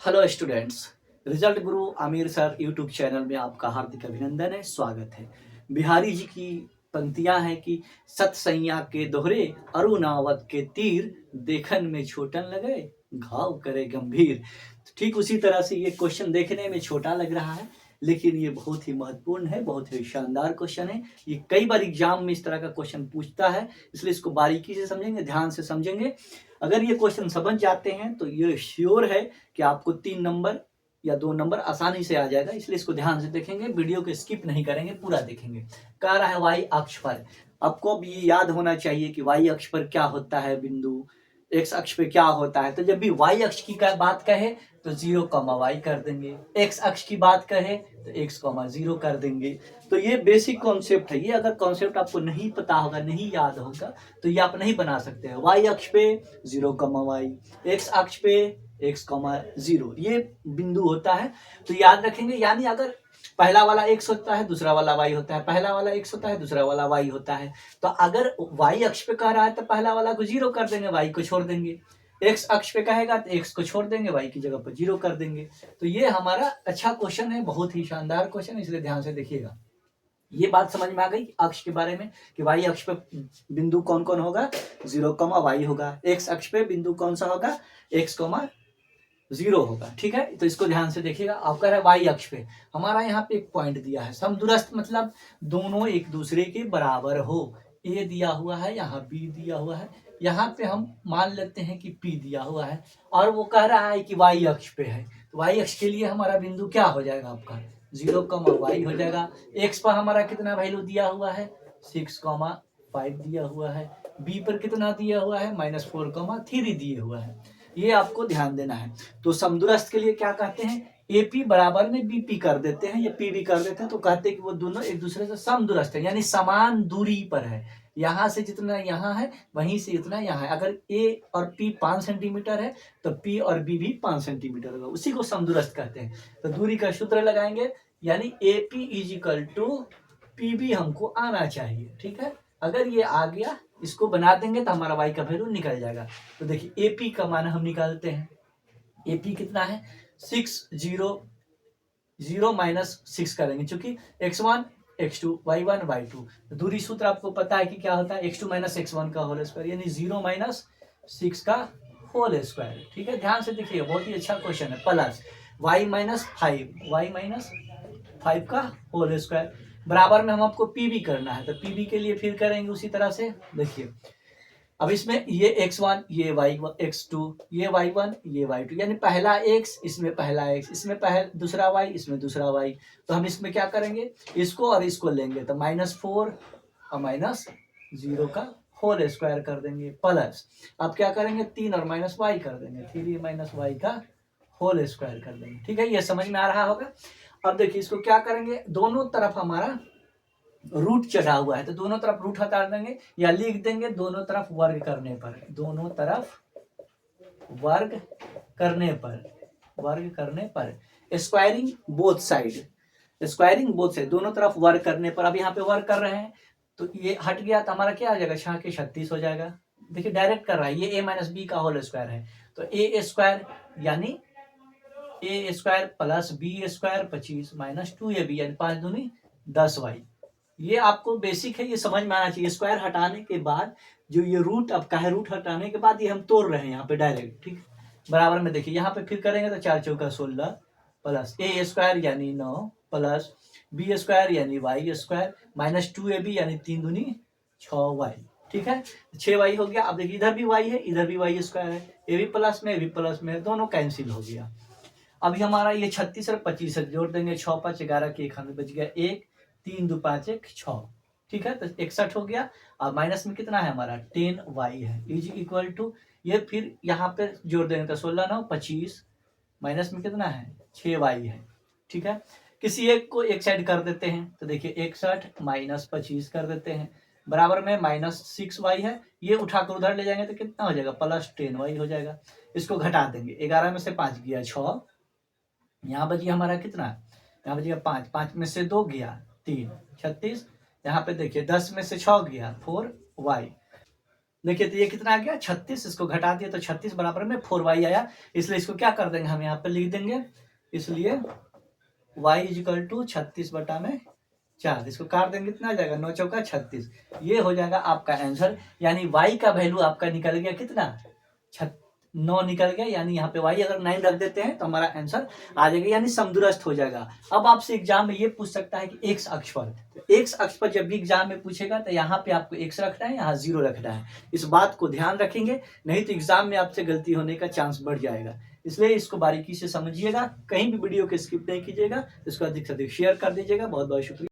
Hello students. Result गुरु Aamir sir YouTube channel में आपका हार्दिक अभिनंदन है, स्वागत है। बिहारी जी की पंक्तियां हैं कि सत सैया के दोहरे अरुणावत के तीर देखन में छोटन लगे घाव करे गंभीर। तो ठीक उसी तरह से ये क्वेश्चन देखने में छोटा लग रहा है, लेकिन ये बहुत ही महत्वपूर्ण है, बहुत ही शानदार क्वेश्चन है। ये कई बार एग्जाम में इस तरह का क्वेश्चन पूछता है, इसलिए इसको बारीकी से समझेंगे, ध्यान से समझेंगे। अगर ये क्वेश्चन समझ जाते हैं तो ये श्योर है कि आपको 3 नंबर या 2 नंबर आसानी से आ जाएगा, इसलिए इसको ध्यान से देखेंगे, वीडियो को स्किप नहीं करेंगे, पूरा देखेंगे। कह रहा है वाई अक्ष पर, आपको अब ये याद होना चाहिए कि वाई अक्ष पर क्या होता है बिंदु, एक्स अक्ष पे क्या होता है। तो जब भी वाई अक्ष की बात कहे तो 0, y कर देंगे, एक्स अक्ष की बात कहे तो x, 0 कर देंगे। तो ये बेसिक कॉन्सेप्ट है। ये अगर कॉन्सेप्ट आपको नहीं पता होगा, नहीं याद होगा, तो ये आप नहीं बना सकते हैं। y अक्ष पे 0, y, x अक्ष पे x, 0 ये बिंदु होता है। तो याद रखेंगे, यानी अगर पहला वाला x होता है, दूसरा वाला y होता है, पहला वाला x होता है, दूसरा वाला y होता है। तो अगर y अक्ष पे कह रहा है तो पहला वाला को 0 कर देंगे, y को छोड़ देंगे। एक्स अक्ष पे कहेगा तो एक्स को छोड़ देंगे, वाई की जगह पर 0 कर देंगे। तो ये हमारा अच्छा क्वेश्चन है, बहुत ही शानदार क्वेश्चन है, इसलिए ध्यान से देखिएगा। ये बात समझ में आ गई अक्ष के बारे में कि वाई अक्ष पे बिंदु कौन कौन होगा, 0, y होगा। एक्स अक्ष पे बिंदु कौन सा होगा, x, 0 होगा। ठीक है, तो इसको ध्यान से देखिएगा। आप कह रहे हैं वाई अक्ष पे हमारा यहाँ पे एक पॉइंट दिया है, समदूरस्थ मतलब दोनों एक दूसरे के बराबर हो। ए दिया हुआ है, यहाँ बी दिया हुआ है, यहाँ पे हम मान लेते हैं कि पी दिया हुआ है, और वो कह रहा है कि वाई अक्ष पे है। तो वाई अक्ष के लिए हमारा बिंदु क्या हो जाएगा आपका, 0, y हो जाएगा। एक्स पर हमारा कितना वैल्यू दिया हुआ है, 6, 5 दिया हुआ है। बी पर कितना दिया हुआ है, -4, 3 दिए हुआ है। ये आपको ध्यान देना है। तो समदूरस्थ के लिए क्या कहते हैं, एपी बराबर में बीपी कर देते हैं या पीबी कर देते हैं, तो कहते हैं कि वो दोनों एक दूसरे से समदूरस्थ है, यानी समान दूरी पर है। यहाँ से जितना यहाँ है वहीं से इतना यहाँ है। अगर ए और पी 5 सेंटीमीटर है तो पी और बी भी 5 सेंटीमीटर होगा, उसी को समदूरस्थ कहते हैं। तो दूरी का सूत्र लगाएंगे, यानी एपी इजिकल टू पीबी हमको आना चाहिए। ठीक है, अगर ये आ गया, इसको बना देंगे तो हमारा वाई का वैल्यू निकल जाएगा। तो देखिए एपी का मान हम निकालते हैं। एपी कितना है, 0 -6 करेंगे, क्योंकि x1 x2 y1 y2। दूरी सूत्र आपको पता है कि क्या होता है, x2 - x1 का होल स्क्वायर, यानी 0 - 6 का होल स्क्वायर। ठीक है, ध्यान से देखिए, बहुत ही अच्छा क्वेश्चन है। प्लस y -5 का होल स्क्वायर, बराबर में हम आपको पीबी करना है। तो पीबी के लिए फिर करेंगे उसी तरह से। देखिए अब इसमें ये x1, ये x2, ये y1, ये y2, यानी पहला x, इसमें पहला x, इसमें दूसरा y, इसमें दूसरा y। तो हम इसमें क्या करेंगे, इसको और इसको लेंगे, तो -4 और -0 का होल स्क्वायर कर देंगे। प्लस अब क्या करेंगे, 3 और -y कर देंगे, 3 - y का होल स्क्वायर कर देंगे। ठीक है, ये समझ में आ रहा होगा। अब देखिए इसको क्या करेंगे, दोनों तरफ हमारा रूट चढ़ा हुआ है, तो दोनों तरफ रूट हटा देंगे या लिख देंगे दोनों तरफ वर्ग करने पर, दोनों तरफ वर्ग करने पर स्क्वायरिंग बोथ साइड, दोनों तरफ वर्ग करने पर। अब यहाँ पे वर्ग कर रहे हैं तो ये हट गया, तो हमारा क्या आ जाएगा, 6 के 36 हो जाएगा। देखिए डायरेक्ट कर रहा है, ये a - b का होल स्क्वायर है, तो a स्क्वायर यानी a square plus b square 25 -2ab, यानी 5 दूनी 10y। ये आपको बेसिक है, ये समझ में आना चाहिए। स्क्वायर हटाने के बाद जो ये रूट अब का है, रूट हटाने के बाद ये हम तोड़ रहे हैं यहाँ पे डायरेक्ट। ठीक, बराबर में देखिए यहाँ पे फिर करेंगे तो 4 चौका 16 प्लस a स्क्वायर यानी 9 प्लस b स्क्वायर यानी y स्क्वायर -2ab यानी 3 दूनी 6y। ठीक है, 6y हो गया। अब देखिए इधर भी y है, इधर भी y स्क्वायर है, ए भी प्लस में, दोनों कैंसिल हो गया। अभी हमारा ये 36 और 25 जोड़ देंगे, 6 5 11 के 1 हाथ में बच गया 1, 3 2 5 1 6। ठीक है, तो 61 हो गया। अब माइनस में कितना है हमारा, 10y है, इज इक्वल टू, ये फिर यहाँ पे जोड़ देंगे तो 16 9 25, माइनस में कितना है 6y है। ठीक है, किसी एक को एक साइड कर देते हैं, तो देखिए 61 - 25 कर देते हैं, बराबर में -6y है। ये उठाकर उधर ले जाएंगे तो कितना हो जाएगा, +10y हो जाएगा। इसको घटा देंगे, 11 में से 5 गया 6, यहाँ बचिए हमारा कितना, यहाँ बचिएगा 5, 5 में से 2 गया 3, 36। यहाँ पे देखिए 10 में से 6 गया 4y, देखिए तो ये कितना आ गया 36, इसको घटा दिया तो 36 बराबर में 4y आया। इसलिए इसको क्या कर देंगे, हम यहाँ पे लिख देंगे, इसलिए y इजिकल टू 36/4, इसको काट देंगे कितना आ जाएगा, 9 चौका 36। ये हो जाएगा आपका आंसर, यानी y का वैल्यू आपका निकल गया कितना, 9 निकल गया, यानी यहाँ पे y अगर 9 रख देते हैं तो हमारा आंसर आ जाएगा, यानी समदुरस्त हो जाएगा। अब आपसे एग्जाम में ये पूछ सकता है कि x अक्ष पर, x अक्ष पर जब भी एग्जाम में पूछेगा तो यहाँ पे आपको x रखना है, यहाँ 0 रखना है। इस बात को ध्यान रखेंगे, नहीं तो एग्जाम में आपसे गलती होने का चांस बढ़ जाएगा। इसलिए इसको बारीकी से समझिएगा, कहीं भी वीडियो को स्किप नहीं कीजिएगा, इसको अधिक से अधिक शेयर कर दीजिएगा। बहुत बहुत शुक्रिया।